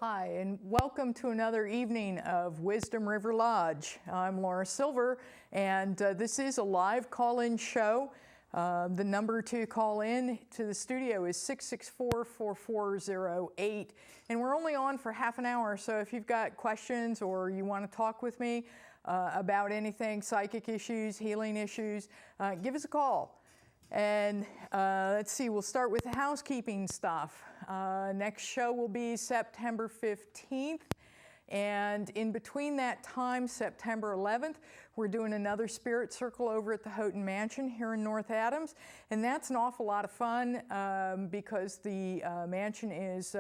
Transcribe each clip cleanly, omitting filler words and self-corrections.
Hi, and welcome to another evening of Wisdom River Lodge. I'm Laura Silver, and this is a live call-in show. The number to call in to the studio is 664-4408, and we're only on for half an hour, so if you've got questions or you want to talk with me about anything, psychic issues, healing issues, give us a call. And let's see, we'll start with the housekeeping stuff. Next show will be September 15th. And in between that time, September 11th, we're doing another Spirit Circle over at the Houghton Mansion here in North Adams. And that's an awful lot of fun because the mansion is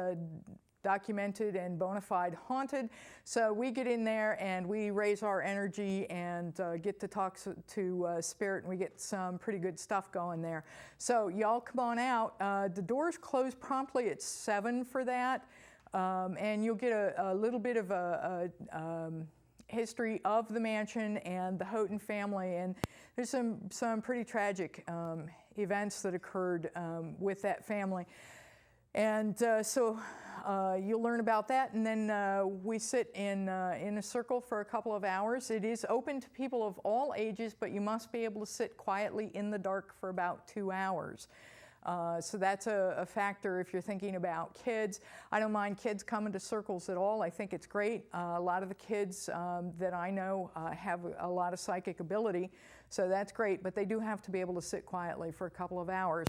documented and bona fide haunted. So we get in there and we raise our energy and get to talk to Spirit, and we get some pretty good stuff going there. So y'all come on out. The doors close promptly at 7 for that. And you'll get a little bit of a history of the mansion and the Houghton family. And there's some pretty tragic events that occurred with that family. And so you'll learn about that, and then we sit in a circle for a couple of hours. It is open to people of all ages, but you must be able to sit quietly in the dark for about 2 hours. So that's a factor if you're thinking about kids. I don't mind kids coming to circles at all. I think it's great. A lot of the kids that I know have a lot of psychic ability, so that's great, but they do have to be able to sit quietly for a couple of hours.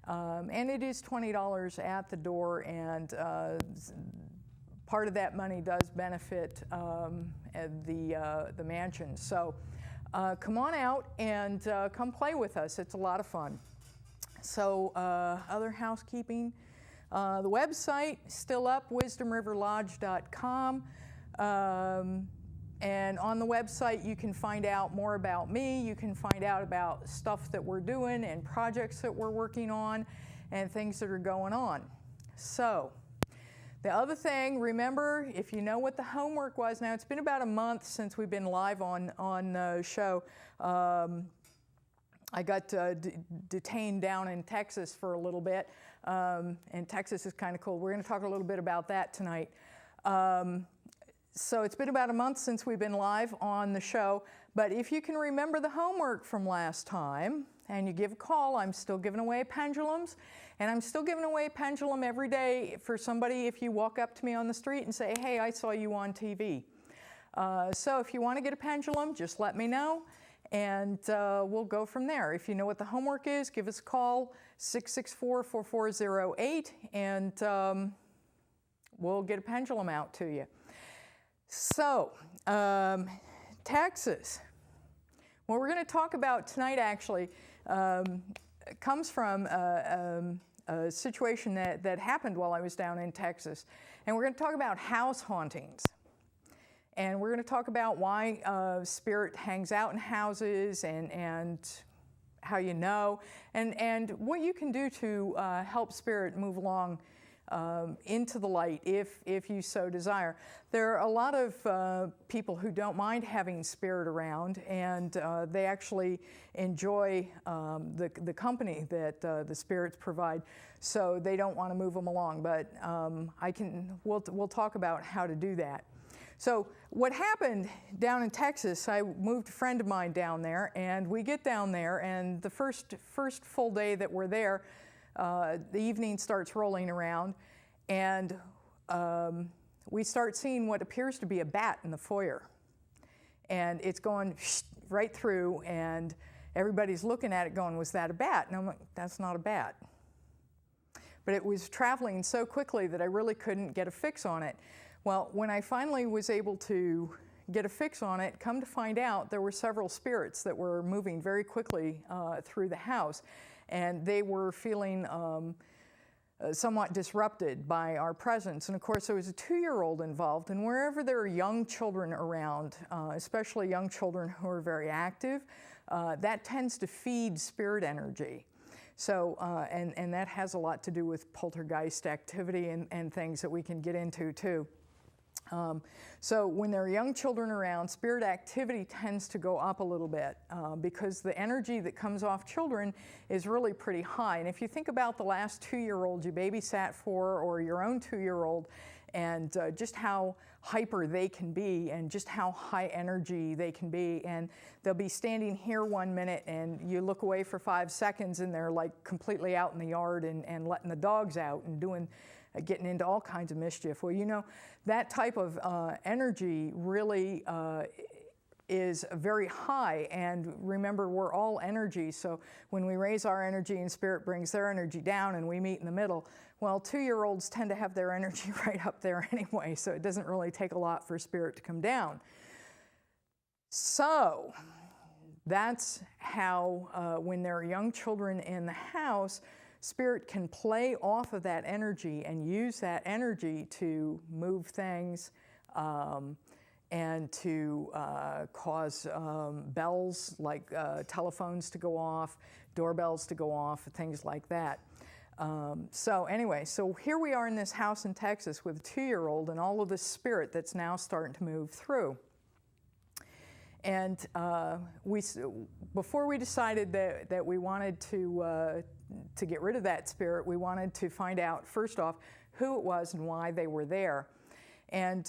And it is $20 at the door, and part of that money does benefit the mansion. So come on out and come play with us. It's a lot of fun. So other housekeeping, the website still up, wisdomriverlodge.com. And on the website, you can find out more about me. You can find out about stuff that we're doing and projects that we're working on and things that are going on. So the other thing, remember, if you know what the homework was, now it's been about a month since we've been live on the show. I got detained down in Texas for a little bit, and Texas is kind of cool. We're going to talk a little bit about that tonight. So it's been about a month since we've been live on the show, but if you can remember the homework from last time and you give a call, I'm still giving away pendulums, and I'm still giving away a pendulum every day for somebody if you walk up to me on the street and say, hey, I saw you on TV. So if you want to get a pendulum, just let me know, and we'll go from there. If you know what the homework is, give us a call, 664-4408, and we'll get a pendulum out to you. So, Texas. What we're going to talk about tonight actually comes from a situation that happened while I was down in Texas. And we're going to talk about house hauntings. And we're going to talk about why spirit hangs out in houses and how you know, and what you can do to help spirit move along into the light if you so desire. There are a lot of people who don't mind having spirit around, and they actually enjoy the company that the spirits provide, so they don't want to move them along, but we'll talk about how to do that. So what happened down in Texas, I moved a friend of mine down there, and we get down there, and the first full day that we're there, the evening starts rolling around, and we start seeing what appears to be a bat in the foyer. And it's going right through, and everybody's looking at it going, was that a bat? And I'm like, that's not a bat. But it was traveling so quickly that I really couldn't get a fix on it. Well, when I finally was able to get a fix on it, come to find out there were several spirits that were moving very quickly through the house. And they were feeling somewhat disrupted by our presence. And of course, there was a 2-year-old involved, and wherever there are young children around, especially young children who are very active, that tends to feed spirit energy. So, and that has a lot to do with poltergeist activity and things that we can get into too. So when there are young children around, spirit activity tends to go up a little bit because the energy that comes off children is really pretty high. And if you think about the last 2-year-old you babysat for, or your own 2-year-old, and just how hyper they can be and just how high energy they can be. And they'll be standing here 1 minute and you look away for 5 seconds and they're like completely out in the yard and letting the dogs out and getting into all kinds of mischief. Well, you know, that type of energy really is very high, and remember, we're all energy, so when we raise our energy and spirit brings their energy down and we meet in the middle, well, 2-year-olds tend to have their energy right up there anyway, so it doesn't really take a lot for spirit to come down. So that's how when there are young children in the house, spirit can play off of that energy and use that energy to move things, and to cause bells like telephones to go off, doorbells to go off, things like that. So anyway, so here we are in this house in Texas with a 2-year-old and all of this spirit that's now starting to move through. And before we decided that we wanted to get rid of that spirit, we wanted to find out, first off, who it was and why they were there. And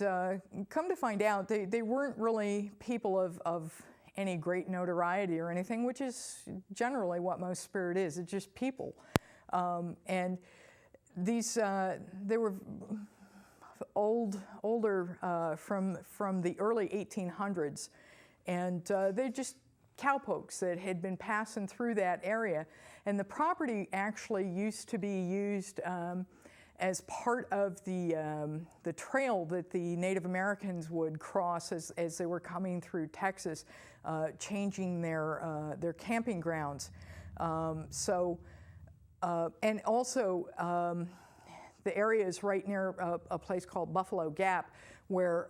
come to find out, they weren't really people of any great notoriety or anything, which is generally what most spirit is. It's just people. And these, they were older from the early 1800s. And they're just cowpokes that had been passing through that area. And the property actually used to be used as part of the trail that the Native Americans would cross as they were coming through Texas, changing their camping grounds. And also the area is right near a place called Buffalo Gap, where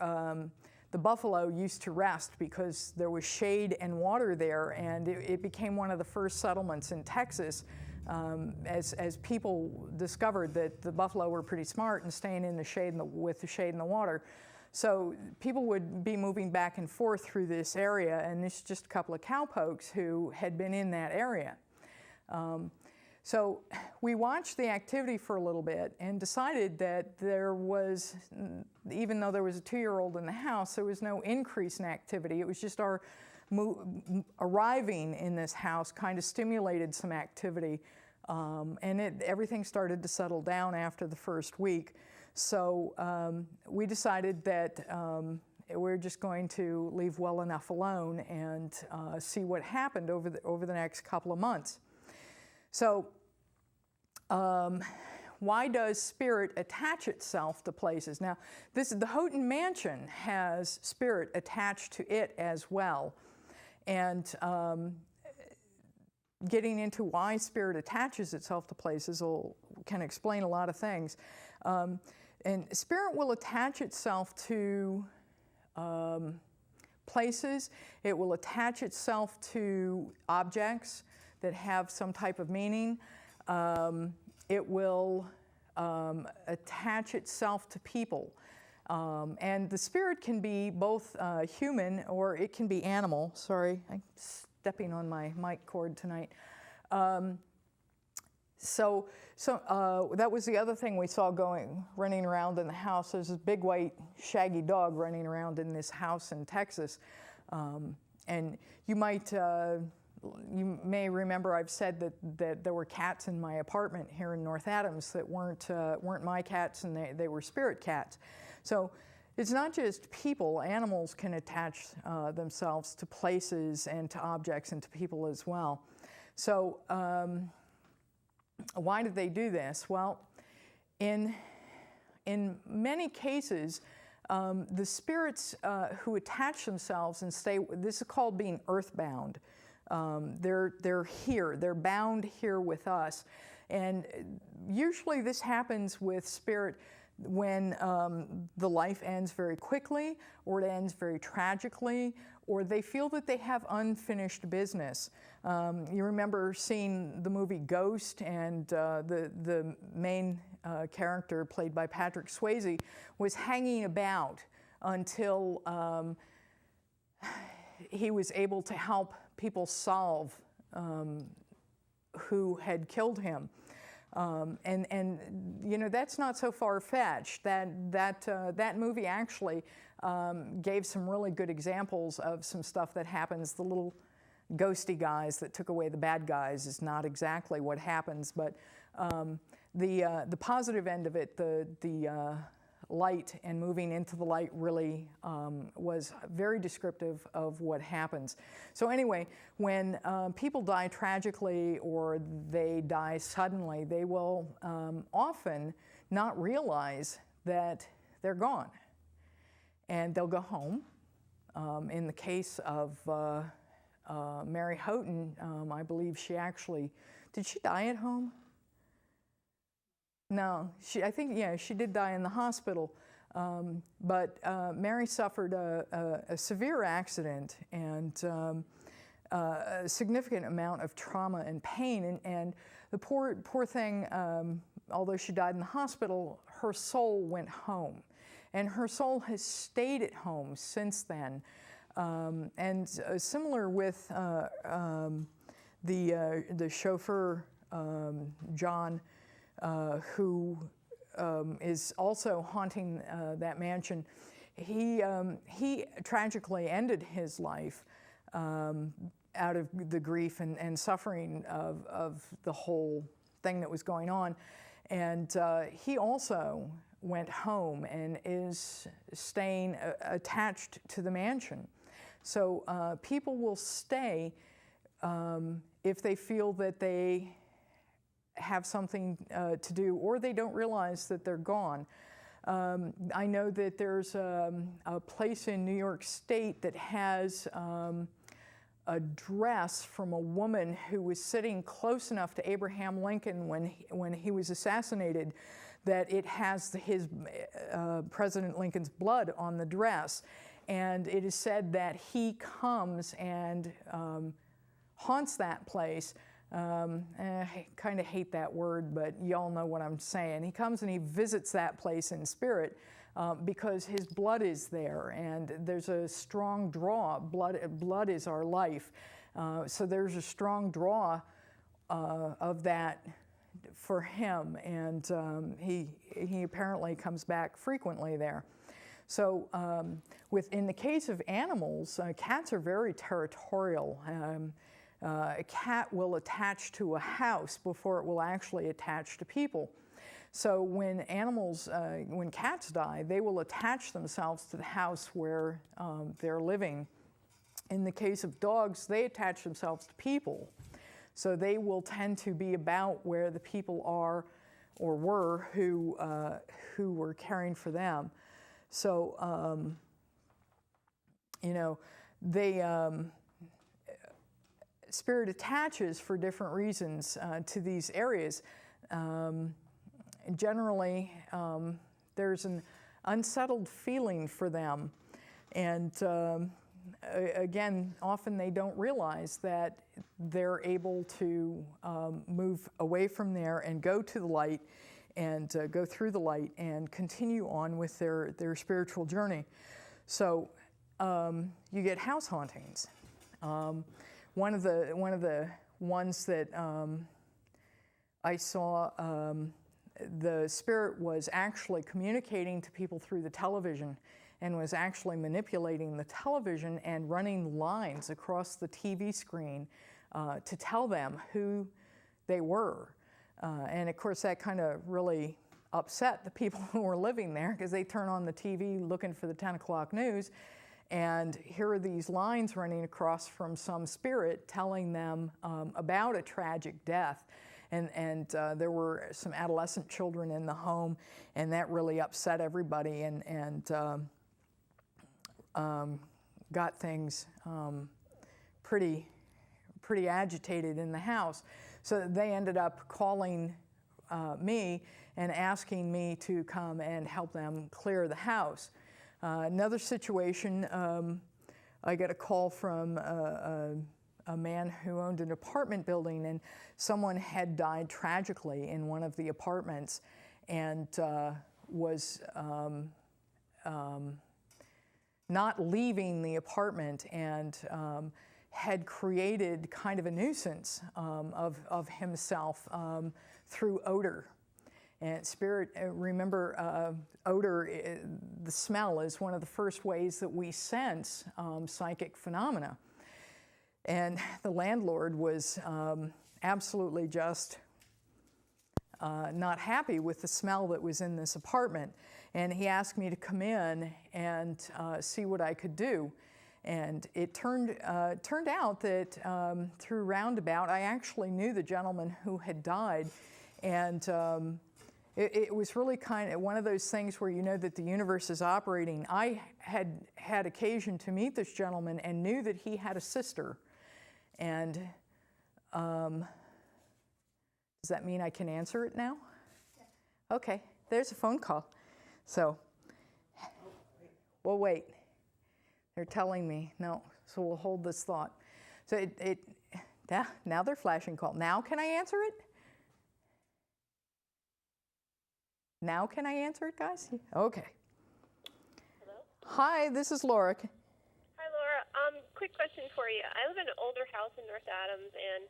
the buffalo used to rest because there was shade and water there, and it became one of the first settlements in Texas. As people discovered that the buffalo were pretty smart and staying in the shade with the shade and the water. So people would be moving back and forth through this area, and there's just a couple of cowpokes who had been in that area. So we watched the activity for a little bit and decided that there was, even though there was a 2-year-old in the house, there was no increase in activity. It was just our arriving in this house kind of stimulated some activity, and everything started to settle down after the first week. So we decided that we're just going to leave well enough alone and see what happened over the next couple of months. So why does spirit attach itself to places? Now, the Houghton Mansion has spirit attached to it as well. And getting into why spirit attaches itself to places can explain a lot of things. And spirit will attach itself to places. It will attach itself to objects that have some type of meaning. It will attach itself to people. And the spirit can be both human or it can be animal. Sorry, I'm stepping on my mic cord tonight. So that was the other thing we saw running around in the house. There's this big white shaggy dog running around in this house in Texas. And you may remember I've said that there were cats in my apartment here in North Adams that weren't my cats, and they were spirit cats. So it's not just people. Animals can attach themselves to places and to objects and to people as well. So why did they do this? Well, in many cases, the spirits who attach themselves and stay, this is called being earthbound. They're here, they're bound here with us. And usually this happens with spirit when the life ends very quickly, or it ends very tragically, or they feel that they have unfinished business. You remember seeing the movie Ghost, and the main character, played by Patrick Swayze, was hanging about until he was able to help people solve who had killed him. And you know, that's not so far-fetched. That movie actually gave some really good examples of some stuff that happens. The little ghosty guys that took away the bad guys is not exactly what happens, but the positive end of it, the light and moving into the light really was very descriptive of what happens. So anyway, when people die tragically or they die suddenly, they will often not realize that they're gone. And they'll go home. In the case of Mary Houghton, I believe she actually, did she die at home? No, I think, yeah, she did die in the hospital. But Mary suffered a severe accident and a significant amount of trauma and pain. And the poor thing, although she died in the hospital, her soul went home. And her soul has stayed at home since then. And similar with the chauffeur, John, who is also haunting that mansion. He tragically ended his life out of the grief and suffering of the whole thing that was going on. And he also went home and is staying attached to the mansion. So people will stay if they feel that they have something to do, or they don't realize that they're gone. I know that there's a place in New York State that has a dress from a woman who was sitting close enough to Abraham Lincoln when he was assassinated that it has his President Lincoln's blood on the dress. And it is said that he comes and haunts that place. I kind of hate that word, but y'all know what I'm saying. He comes and he visits that place in spirit because his blood is there, and there's a strong draw. Blood is our life. So there's a strong draw of that for him, and he apparently comes back frequently there. So in the case of animals, cats are very territorial. A cat will attach to a house before it will actually attach to people. So when cats die, they will attach themselves to the house where they're living. In the case of dogs, they attach themselves to people. So they will tend to be about where the people are or were who were caring for them. So, you know, spirit attaches for different reasons to these areas. Generally, there's an unsettled feeling for them. And again, often they don't realize that they're able to move away from there and go to the light and go through the light and continue on with their spiritual journey. So you get house hauntings. One of the ones that I saw, the spirit was actually communicating to people through the television and was actually manipulating the television and running lines across the TV screen to tell them who they were. And of course that kind of really upset the people who were living there, because they turn on the TV looking for the 10 o'clock news, and here are these lines running across from some spirit telling them about a tragic death. And there were some adolescent children in the home, and that really upset everybody and got things pretty agitated in the house. So they ended up calling me and asking me to come and help them clear the house. Another situation, I got a call from a man who owned an apartment building, and someone had died tragically in one of the apartments and was not leaving the apartment, and had created kind of a nuisance of himself through odor. And spirit, remember, odor, the smell is one of the first ways that we sense psychic phenomena. And the landlord was absolutely just not happy with the smell that was in this apartment. And he asked me to come in and see what I could do. And it turned out that through roundabout, I actually knew the gentleman who had died. And it was really kind of one of those things where you know that the universe is operating. I had occasion to meet this gentleman and knew that he had a sister. And does that mean I can answer it now? Yeah. Okay, there's a phone call. So, we'll wait. They're telling me, no, so we'll hold this thought. So now they're flashing call. Now can I answer it? Now can I answer it, guys? Okay. Hello? Hi, this is Laura. Hi, Laura. Quick question for you. I live in an older house in North Adams, and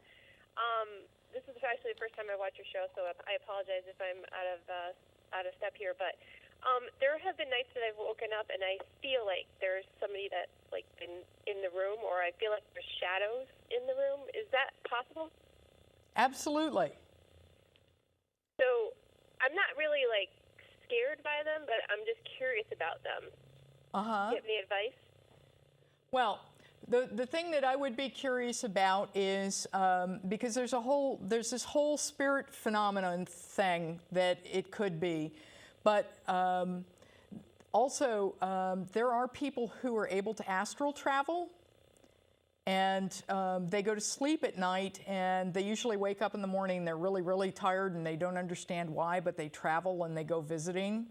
this is actually the first time I watched your show, so I apologize if I'm out of step here. But there have been nights that I've woken up and I feel like there's somebody that's like been in the room, or I feel like there's shadows in the room. Is that possible? Absolutely. So I'm not really like scared by them, but I'm just curious about them. Uh-huh. Do you have any advice? Well, the thing that I would be curious about is because there's this whole spirit phenomenon thing that it could be, but also there are people who are able to astral travel, and they go to sleep at night, and they usually wake up in the morning. They're really, really tired, and they don't understand why, but they travel and they go visiting.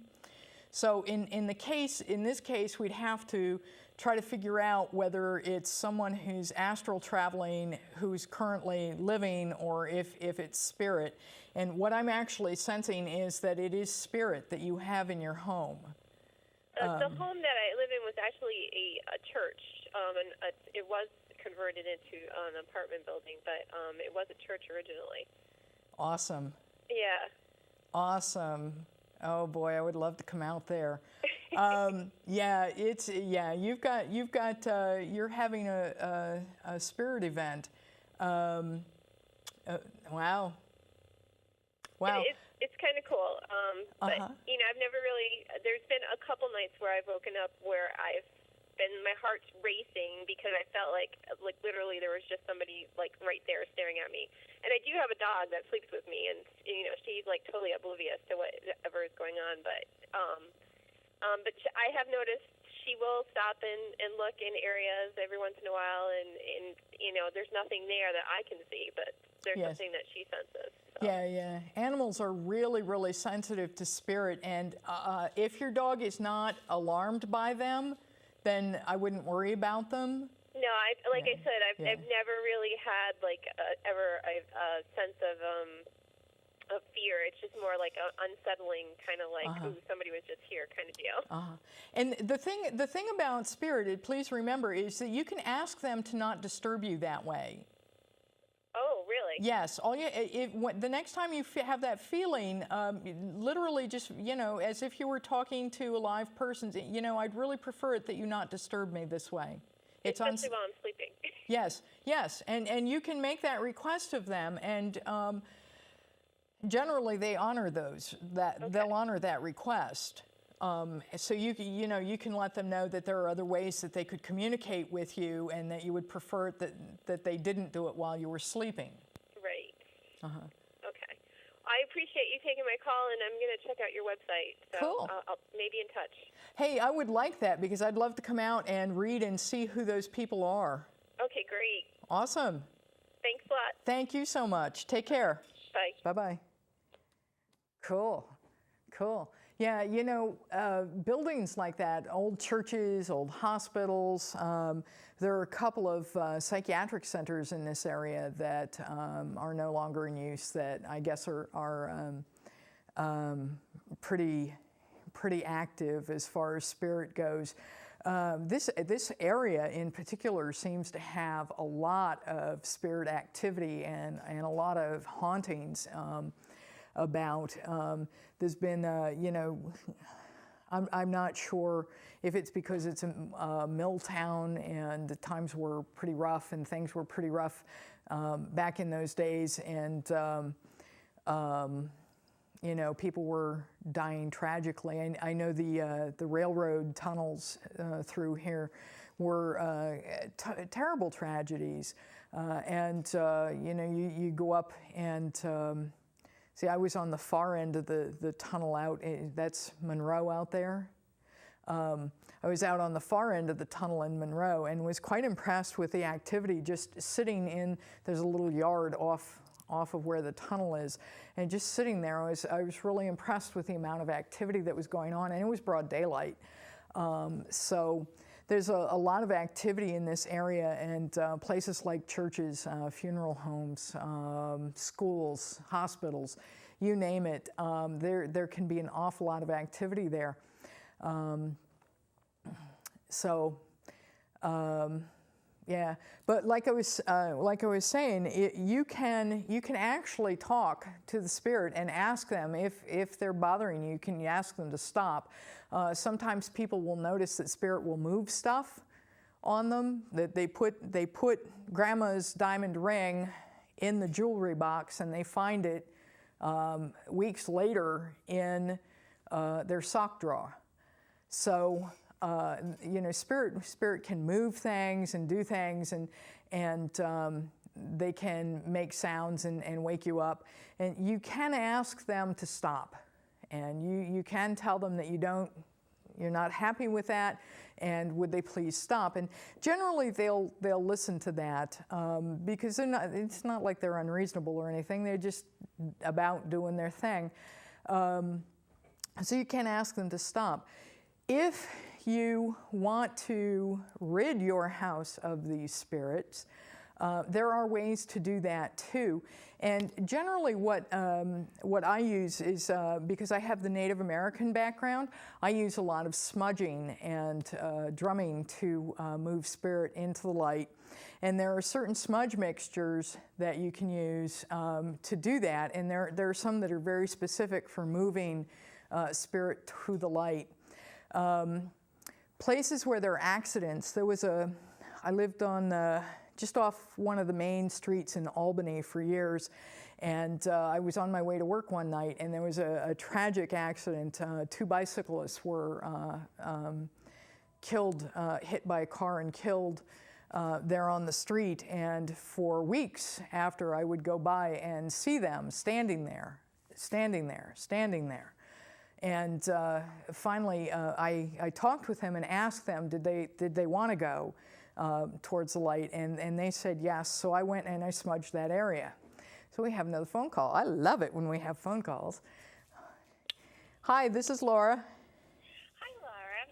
So in this case, we'd have to try to figure out whether it's someone who's astral traveling, who's currently living, or if it's spirit. And what I'm actually sensing is that it is spirit that you have in your home. The home that I live in was actually a church, and it was converted into an apartment building, but it was a church originally. Awesome. Yeah. Awesome. Oh boy, I would love to come out there. You're having a spirit event. Wow. It's kind of cool. But you know, I've never really. There's been a couple nights where I've woken up where my heart's racing because I felt like literally there was just somebody like right there staring at me. And I do have a dog that sleeps with me, and you know she's like totally oblivious to whatever is going on. But I have noticed she will stop and look in areas every once in a while, and you know there's nothing there that I can see, but there's something that she senses. So. Yeah. Animals are really, really sensitive to spirit, and if your dog is not alarmed by them, then I wouldn't worry about them. No, I said, I've never really had like ever a sense of fear. It's just more like unsettling, kind of like ooh, somebody was just here kind of deal. And the thing about spirit, please remember, is that you can ask them to not disturb you that way. Oh, really? Yes. The next time you have that feeling, literally just, you know, as if you were talking to a live person, you know, I'd really prefer it that you not disturb me this way. Especially while I'm sleeping. Yes. And you can make that request of them, and generally they honor they'll honor that request. So you can let them know that there are other ways that they could communicate with you, and that you would prefer that they didn't do it while you were sleeping. Right. Okay. I appreciate you taking my call, and I'm going to check out your website. So cool. I'll maybe in touch. Hey, I would like that because I'd love to come out and read and see who those people are. Okay, great. Awesome. Thanks a lot. Thank you so much. Take care. Bye. Bye-bye. Cool. Yeah, you know, buildings like that, old churches, old hospitals, there are a couple of psychiatric centers in this area that are no longer in use that I guess are pretty active as far as spirit goes. This area in particular seems to have a lot of spirit activity and a lot of hauntings. about. There's been, you know, I'm not sure if it's because it's a mill town and the times were pretty rough and things were pretty rough back in those days, and you know, people were dying tragically. I know the railroad tunnels through here were terrible tragedies, and you know, you go up and see, I was on the far end of the tunnel out. That's Monroe out there. I was out on the far end of the tunnel in Monroe and was quite impressed with the activity just sitting in, there's a little yard off of where the tunnel is, and just sitting there, I was really impressed with the amount of activity that was going on, and it was broad daylight. So there's a lot of activity in this area, and places like churches, funeral homes, schools, hospitals, you name it, there can be an awful lot of activity there. Yeah, but like I was saying, you can actually talk to the spirit and ask them if they're bothering you. Can you ask them to stop? Sometimes people will notice that spirit will move stuff on them. That they put grandma's diamond ring in the jewelry box and they find it weeks later in their sock drawer. So. You know, spirit can move things and do things, and they can make sounds and wake you up. And you can ask them to stop, and you can tell them that you're not happy with that, and would they please stop? And generally they'll listen to that because it's not like they're unreasonable or anything. They're just about doing their thing. So you can ask them to stop. If you want to rid your house of these spirits, there are ways to do that too. And generally what I use is, because I have the Native American background, I use a lot of smudging and drumming to move spirit into the light. And there are certain smudge mixtures that you can use to do that. And there are some that are very specific for moving spirit through the light. Places where there are accidents, I lived on just off one of the main streets in Albany for years, and I was on my way to work one night, and there was a tragic accident. Two bicyclists were killed, hit by a car and killed there on the street, and for weeks after I would go by and see them standing there. And finally, I talked with them and asked them, did they want to go towards the light? And they said yes. So I went and I smudged that area. So we have another phone call. I love it when we have phone calls. Hi, this is Laura. Hi, Laura.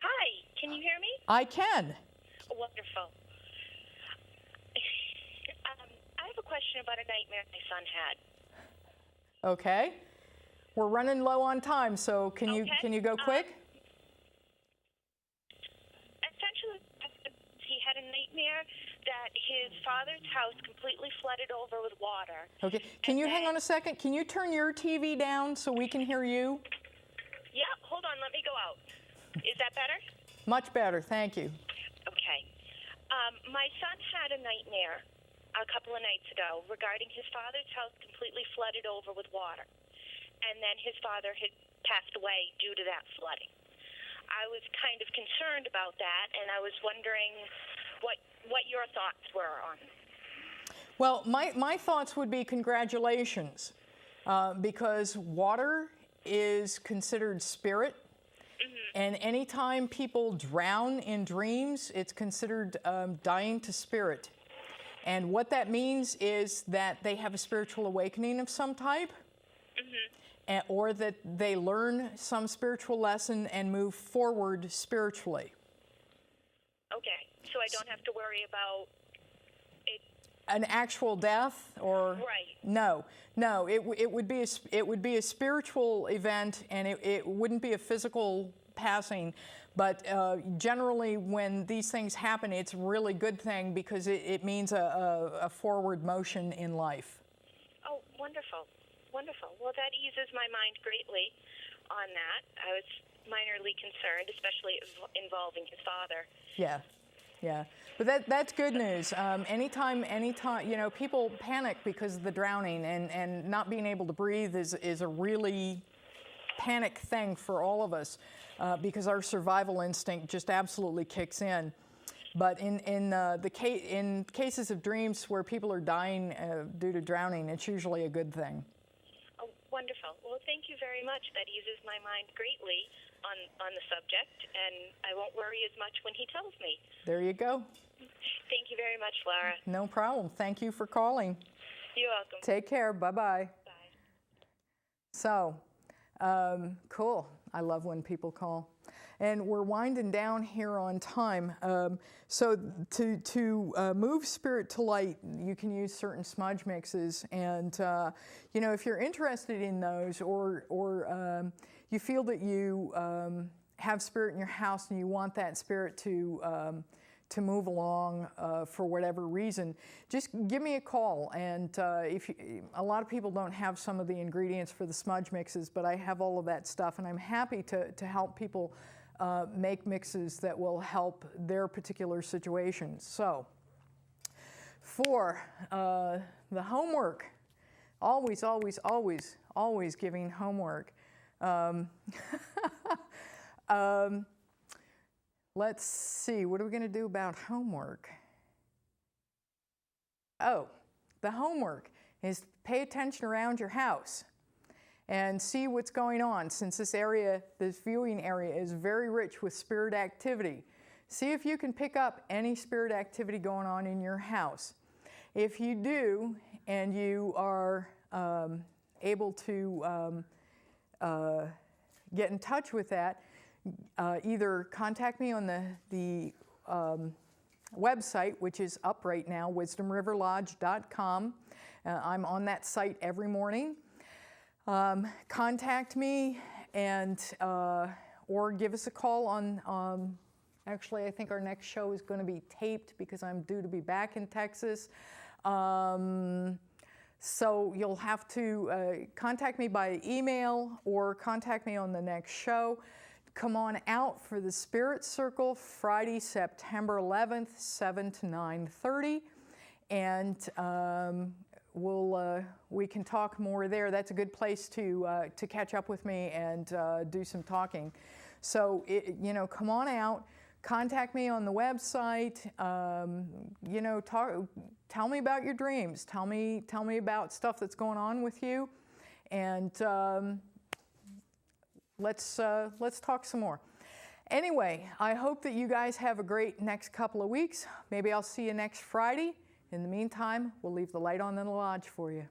Hi, can you hear me? I can. Wonderful. I have a question about a nightmare my son had. Okay. We're running low on time, so can you go quick? Essentially, he had a nightmare that his father's house completely flooded over with water. Okay. Can you hang on a second? Can you turn your TV down so we can hear you? Yeah, hold on. Let me go out. Is that better? Much better. Thank you. Okay. My son had a nightmare a couple of nights ago regarding his father's house completely flooded over with water. And then his father had passed away due to that flooding. I was kind of concerned about that, and I was wondering what your thoughts were on it. Well, my thoughts would be congratulations, because water is considered spirit, and anytime people drown in dreams, it's considered dying to spirit. And what that means is that they have a spiritual awakening of some type, or that they learn some spiritual lesson and move forward spiritually. Okay, so I don't have to worry about it. An actual death, or Right. No, it would be a spiritual event, and it wouldn't be a physical passing. But generally, when these things happen, it's a really good thing because it means a forward motion in life. Oh, wonderful. Wonderful. Well, that eases my mind greatly on that. I was minorly concerned, especially involving his father. Yeah, yeah. But that's good news. Anytime, you know, people panic because of the drowning, and not being able to breathe is a really panic thing for all of us because our survival instinct just absolutely kicks in. But in cases of dreams where people are dying due to drowning, it's usually a good thing. Oh, wonderful. Well, thank you very much. That eases my mind greatly on the subject, and I won't worry as much when he tells me. There you go. Thank you very much, Laura. No problem. Thank you for calling. You're welcome. Take care. Bye-bye. Bye. So, cool. I love when people call. And we're winding down here on time. So to move spirit to light, you can use certain smudge mixes. And, you know, if you're interested in those, or you feel that you have spirit in your house and you want that spirit to move along for whatever reason, just give me a call. And a lot of people don't have some of the ingredients for the smudge mixes, but I have all of that stuff, and I'm happy to help people make mixes that will help their particular situations. So, for the homework, always, always, always, always giving homework. Let's see, what are we going to do about homework? Oh, the homework is pay attention around your house and see what's going on. Since this viewing area is very rich with spirit activity, see if you can pick up any spirit activity going on in your house. If you do, and you are able to get in touch with that, either contact me on the website, which is up right now, wisdomriverlodge.com. I'm on that site every morning. Contact me, and or give us a call on, actually I think our next show is going to be taped because I'm due to be back in Texas. So you'll have to contact me by email or contact me on the next show. Come on out for the Spirit Circle Friday, September 11th, 7 to 9:30, and we can talk more there. That's a good place to catch up with me and do some talking. So you know, come on out. Contact me on the website. You know, tell me about your dreams. Tell me about stuff that's going on with you, and let's talk some more. Anyway, I hope that you guys have a great next couple of weeks. Maybe I'll see you next Friday. In the meantime, we'll leave the light on in the lodge for you.